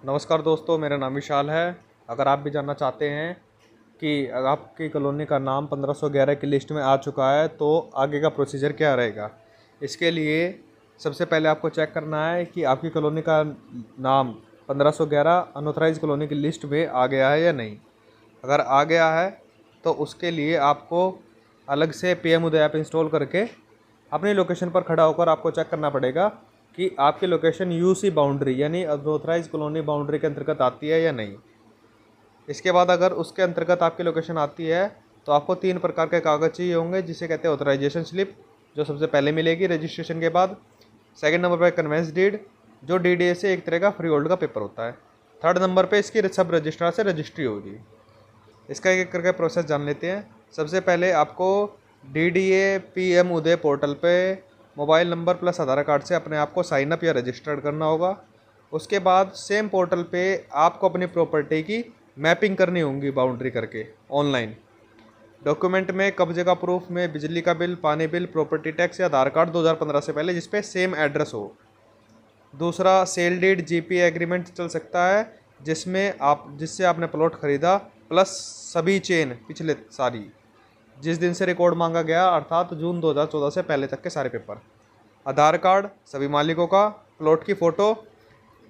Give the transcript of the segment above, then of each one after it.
नमस्कार दोस्तों, मेरा नाम विशाल है। अगर आप भी जानना चाहते हैं कि अगर आपकी कॉलोनी का नाम 1511 की लिस्ट में आ चुका है तो आगे का प्रोसीजर क्या रहेगा, इसके लिए सबसे पहले आपको चेक करना है कि आपकी कॉलोनी का नाम 1511 अनऑथराइज कॉलोनी की लिस्ट में आ गया है या नहीं। अगर आ गया है तो उसके लिए आपको अलग से पीएम उदय ऐप इंस्टॉल करके अपनी लोकेशन पर खड़ा होकर आपको चेक करना पड़ेगा कि आपकी लोकेशन यूसी बाउंड्री यानी अनऑथराइज कॉलोनी बाउंड्री के अंतर्गत आती है या नहीं। इसके बाद अगर उसके अंतर्गत आपकी लोकेशन आती है तो आपको 3 प्रकार के कागज़ चाहिए होंगे, जिसे कहते हैं ऑथराइजेशन स्लिप, जो सबसे पहले मिलेगी रजिस्ट्रेशन के बाद। सेकंड नंबर पर कन्वेंस डीड, जो डीडीए से एक तरह का फ्री होल्ड का पेपर होता है। थर्ड नंबर पे इसकी सब रजिस्ट्रार से रजिस्ट्री होगी। इसका एक एक करके प्रोसेस जान लेते हैं। सबसे पहले आपको डीडीए पीएम उदय पोर्टल पे मोबाइल नंबर प्लस आधार कार्ड से अपने आप को साइन अप या रजिस्टर्ड करना होगा। उसके बाद सेम पोर्टल पे आपको अपनी प्रॉपर्टी की मैपिंग करनी होगी बाउंड्री करके ऑनलाइन। डॉक्यूमेंट में कब्जे का प्रूफ में बिजली का बिल, पानी बिल, प्रॉपर्टी टैक्स या आधार कार्ड 2015 से पहले जिसपे सेम एड्रेस हो। दूसरा सेल डीड जीपी एग्रीमेंट चल सकता है जिससे आपने प्लॉट खरीदा, प्लस सभी चेन पिछले सारी जिस दिन से रिकॉर्ड मांगा गया अर्थात जून 2014 से पहले तक के सारे पेपर। आधार कार्ड सभी मालिकों का, प्लॉट की फ़ोटो,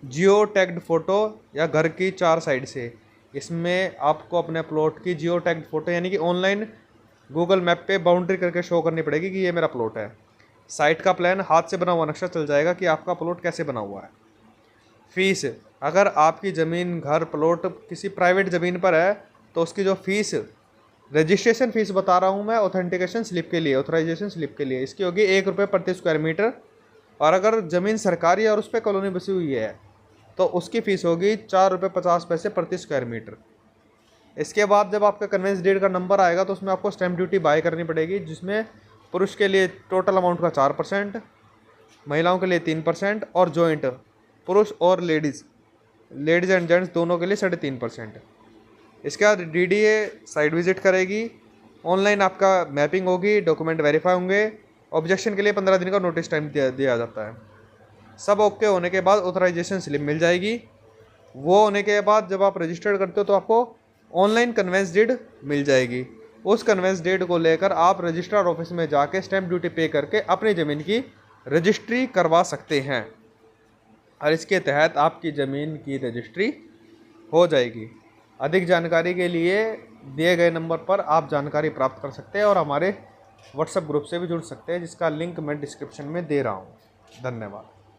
जियो टैग्ड फ़ोटो या घर की 4 साइड से। इसमें आपको अपने प्लॉट की जियो टैग्ड फ़ोटो यानी कि ऑनलाइन गूगल मैप पे बाउंड्री करके शो करनी पड़ेगी कि ये मेरा प्लॉट है। साइट का प्लान, हाथ से बना हुआ नक्शा चल जाएगा कि आपका प्लॉट कैसे बना हुआ है। फीस, अगर आपकी ज़मीन, घर, प्लॉट किसी प्राइवेट ज़मीन पर है तो उसकी जो फीस, रजिस्ट्रेशन फ़ीस बता रहा हूँ मैं ऑथेंटिकेशन स्लिप के लिए, ऑथराइजेशन स्लिप के लिए, इसकी होगी 1 रुपये प्रति स्क्वायर मीटर। और अगर ज़मीन सरकारी है और उस पर कॉलोनी बसी हुई है तो उसकी फ़ीस होगी 4 रुपये 50 पैसे प्रति स्क्वायर मीटर। इसके बाद जब आपका कन्वेंस डीड का नंबर आएगा तो उसमें आपको स्टैम्प ड्यूटी बाय करनी पड़ेगी, जिसमें पुरुष के लिए टोटल अमाउंट का 4%, महिलाओं के लिए 3% और जॉइंट पुरुष और लेडीज़ एंड जेंट्स दोनों के लिए 3.5%। इसके बाद डीडीए साइट विजिट करेगी, ऑनलाइन आपका मैपिंग होगी, डॉक्यूमेंट वेरीफाई होंगे। ऑब्जेक्शन के लिए 15 दिन का नोटिस टाइम दिया जाता है। सब ओके होने के बाद ऑथराइजेशन स्लिप मिल जाएगी। वो होने के बाद जब आप रजिस्टर्ड करते हो तो आपको ऑनलाइन कन्वेंस डीड मिल जाएगी। उस कन्वेंस डीड को लेकर आप रजिस्ट्रार ऑफिस में जाके स्टैम्प ड्यूटी पे करके अपनी ज़मीन की रजिस्ट्री करवा सकते हैं और इसके तहत आपकी ज़मीन की रजिस्ट्री हो जाएगी। अधिक जानकारी के लिए दिए गए नंबर पर आप जानकारी प्राप्त कर सकते हैं और हमारे व्हाट्सएप ग्रुप से भी जुड़ सकते हैं, जिसका लिंक मैं डिस्क्रिप्शन में दे रहा हूँ। धन्यवाद।